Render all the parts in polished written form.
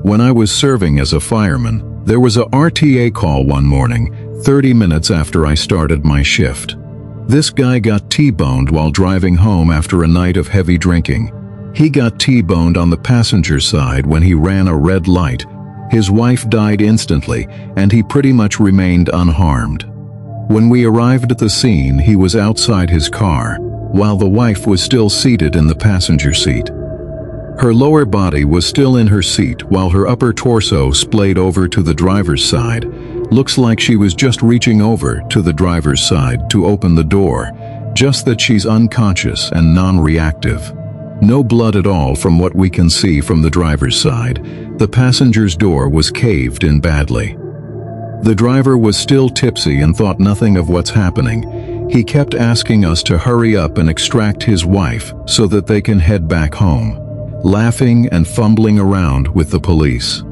When I was serving as a fireman, there was a RTA call one morning, 30 minutes after I started my shift. This guy got T-boned while driving home after a night of heavy drinking. He got T-boned on the passenger side when he ran a red light. His wife died instantly, and he pretty much remained unharmed. When we arrived at the scene, he was outside his car, while the wife was still seated in the passenger seat. Her lower body was still in her seat while her upper torso splayed over to the driver's side. Looks like she was just reaching over to the driver's side to open the door, just that she's unconscious and non-reactive. No blood at all from what we can see from the driver's side. The passenger's door was caved in badly. The driver was still tipsy and thought nothing of what's happening. He kept asking us to hurry up and extract his wife so that they can head back home, laughing and fumbling around with the police.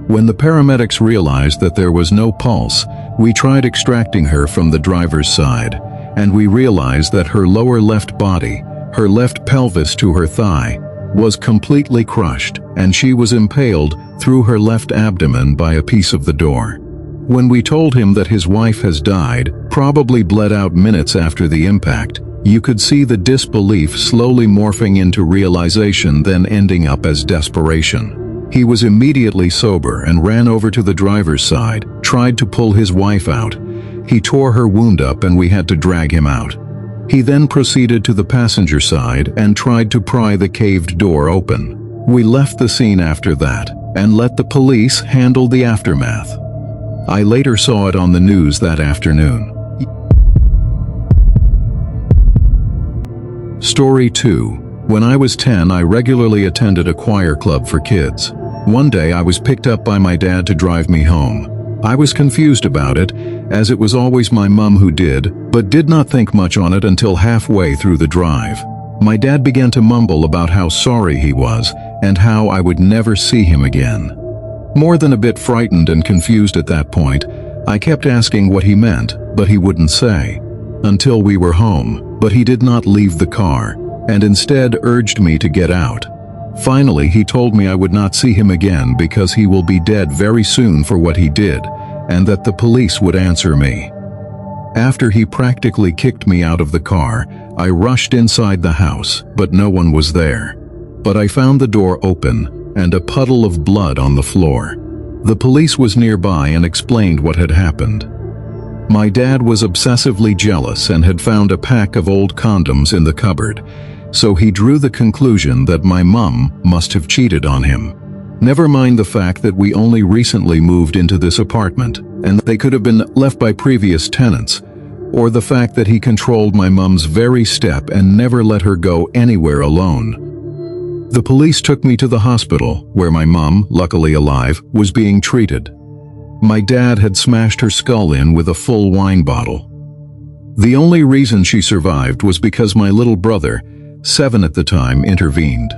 When the paramedics realized that there was no pulse, we tried extracting her from the driver's side, and we realized that her lower left body, her left pelvis to her thigh, was completely crushed, and she was impaled through her left abdomen by a piece of the door. When we told him that his wife has died, probably bled out minutes after the impact, you could see the disbelief slowly morphing into realization, then ending up as desperation. He was immediately sober and ran over to the driver's side, tried to pull his wife out. He tore her wound up and we had to drag him out. He then proceeded to the passenger side and tried to pry the caved door open. We left the scene after that and let the police handle the aftermath. I later saw it on the news that afternoon. Story 2. When I was 10, I regularly attended a choir club for kids. One day I was picked up by my dad to drive me home. I was confused about it, as it was always my mum who did, but did not think much on it until halfway through the drive. My dad began to mumble about how sorry he was and how I would never see him again. More than a bit frightened and confused at that point, I kept asking what he meant, but he wouldn't say. Until we were home, but he did not leave the car, and instead urged me to get out. Finally, he told me I would not see him again because he will be dead very soon for what he did, and that the police would answer me. After he practically kicked me out of the car, I rushed inside the house, but no one was there. But I found the door open and a puddle of blood on the floor. The police was nearby and explained what had happened. My dad was obsessively jealous and had found a pack of old condoms in the cupboard, so he drew the conclusion that my mum must have cheated on him. Never mind the fact that we only recently moved into this apartment, and they could have been left by previous tenants, or the fact that he controlled my mum's very step and never let her go anywhere alone. The police took me to the hospital, where my mum, luckily alive, was being treated. My dad had smashed her skull in with a full wine bottle. The only reason she survived was because my little brother, 7 at the time, intervened.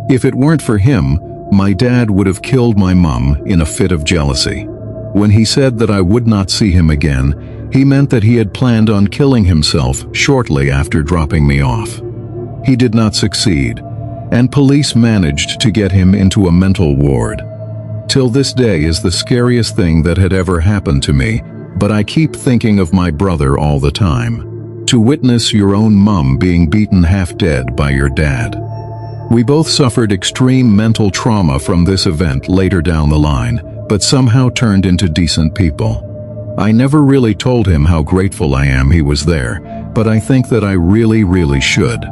If it weren't for him, my dad would have killed my mum in a fit of jealousy. When he said that I would not see him again, he meant that he had planned on killing himself shortly after dropping me off. He did not succeed, and police managed to get him into a mental ward. Till this day is the scariest thing that had ever happened to me, but I keep thinking of my brother all the time. To witness your own mum being beaten half dead by your dad. We both suffered extreme mental trauma from this event later down the line, but somehow turned into decent people. I never really told him how grateful I am he was there, but I think that I really should.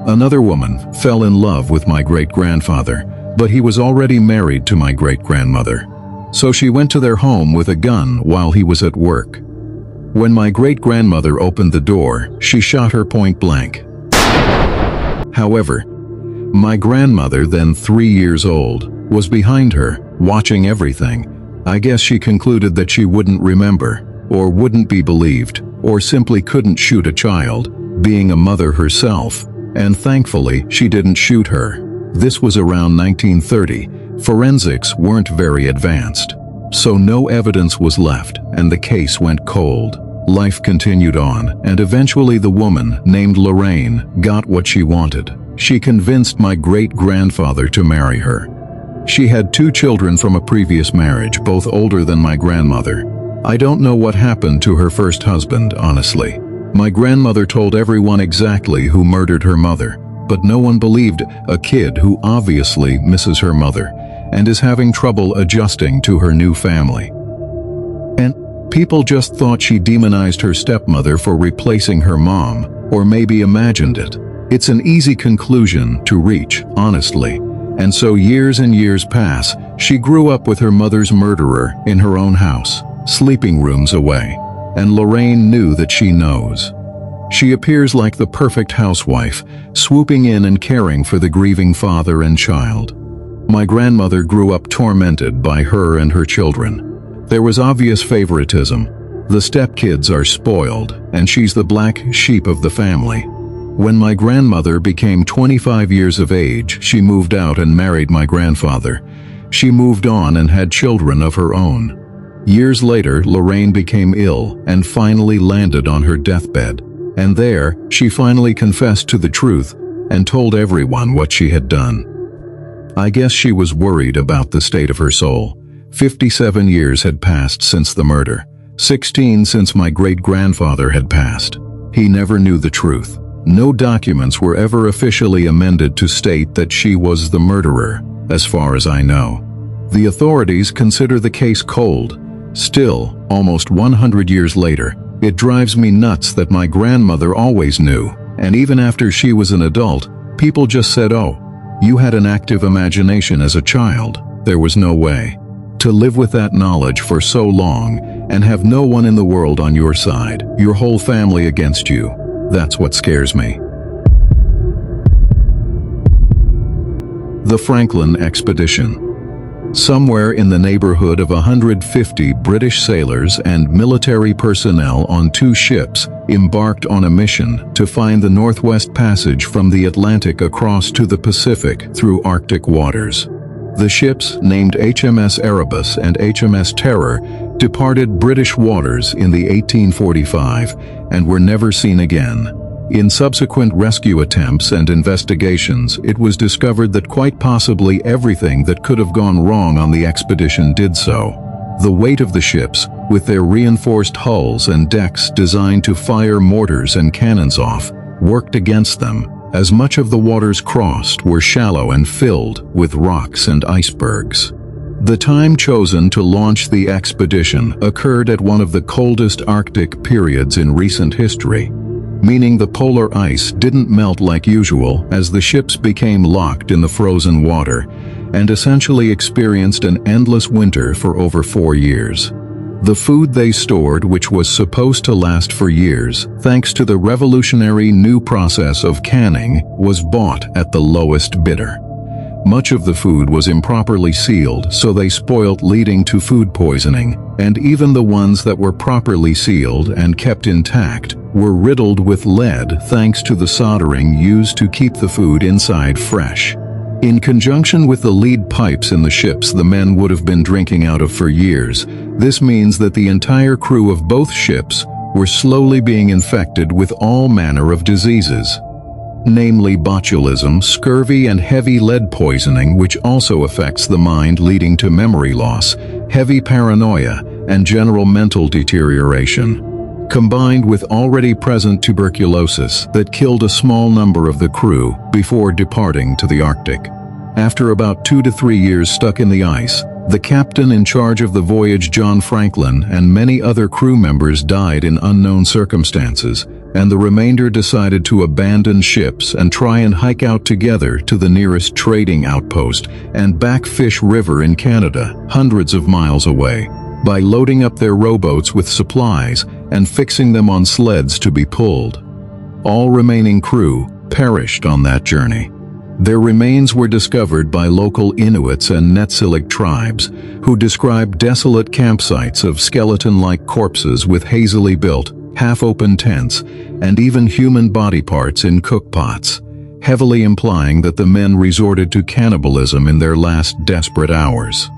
Another woman fell in love with my great-grandfather, but he was already married to my great-grandmother. So she went to their home with a gun while he was at work. When my great-grandmother opened the door, she shot her point blank. However, my grandmother, then 3 years old, was behind her, watching everything. I guess she concluded that she wouldn't remember, or wouldn't be believed, or simply couldn't shoot a child, being a mother herself. And thankfully, she didn't shoot her. This was around 1930. Forensics weren't very advanced. So no evidence was left, and the case went cold. Life continued on, and eventually the woman, named Lorraine, got what she wanted. She convinced my great-grandfather to marry her. She had 2 children from a previous marriage, both older than my grandmother. I don't know what happened to her first husband, honestly. My grandmother told everyone exactly who murdered her mother, but no one believed a kid who obviously misses her mother and is having trouble adjusting to her new family. And people just thought she demonized her stepmother for replacing her mom, or maybe imagined it. It's an easy conclusion to reach, honestly. And so years and years pass. She grew up with her mother's murderer in her own house, sleeping rooms away, and Lorraine knew that she knows. She appears like the perfect housewife, swooping in and caring for the grieving father and child. My grandmother grew up tormented by her and her children. There was obvious favoritism. The stepkids are spoiled, and she's the black sheep of the family. When my grandmother became 25 years of age, she moved out and married my grandfather. She moved on and had children of her own. Years later, Lorraine became ill and finally landed on her deathbed. And there, she finally confessed to the truth and told everyone what she had done. I guess she was worried about the state of her soul. 57 years had passed since the murder. 16 since my great-grandfather had passed. He never knew the truth. No documents were ever officially amended to state that she was the murderer, as far as I know. The authorities consider the case cold. Still, almost 100 years later, it drives me nuts that my grandmother always knew, and even after she was an adult, people just said, "Oh, you had an active imagination as a child." There was no way. To live with that knowledge for so long and have no one in the world on your side, your whole family against you, that's what scares me. The Franklin Expedition. Somewhere in the neighborhood of 150 British sailors and military personnel on 2 ships embarked on a mission to find the Northwest Passage from the Atlantic across to the Pacific through Arctic waters. The ships, named HMS Erebus and HMS Terror, departed British waters in the 1845 and were never seen again. In subsequent rescue attempts and investigations, it was discovered that quite possibly everything that could have gone wrong on the expedition did so. The weight of the ships, with their reinforced hulls and decks designed to fire mortars and cannons off, worked against them, as much of the waters crossed were shallow and filled with rocks and icebergs. The time chosen to launch the expedition occurred at one of the coldest Arctic periods in recent history, meaning the polar ice didn't melt like usual as the ships became locked in the frozen water and essentially experienced an endless winter for over 4 years. The food they stored, which was supposed to last for years, thanks to the revolutionary new process of canning, was bought at the lowest bidder. Much of the food was improperly sealed, so they spoiled, leading to food poisoning, and even the ones that were properly sealed and kept intact were riddled with lead thanks to the soldering used to keep the food inside fresh. In conjunction with the lead pipes in the ships the men would have been drinking out of for years, this means that the entire crew of both ships were slowly being infected with all manner of diseases, namely botulism, scurvy, and heavy lead poisoning, which also affects the mind, leading to memory loss, heavy paranoia, and general mental deterioration, combined with already present tuberculosis that killed a small number of the crew before departing to the Arctic. After about 2 to 3 years stuck in the ice, the captain in charge of the voyage, John Franklin, and many other crew members died in unknown circumstances, and the remainder decided to abandon ships and try and hike out together to the nearest trading outpost and Backfish River in Canada, hundreds of miles away, by loading up their rowboats with supplies and fixing them on sleds to be pulled. All remaining crew perished on that journey. Their remains were discovered by local Inuits and Netsilik tribes, who described desolate campsites of skeleton-like corpses with hazily built, half-open tents, and even human body parts in cookpots, heavily implying that the men resorted to cannibalism in their last desperate hours.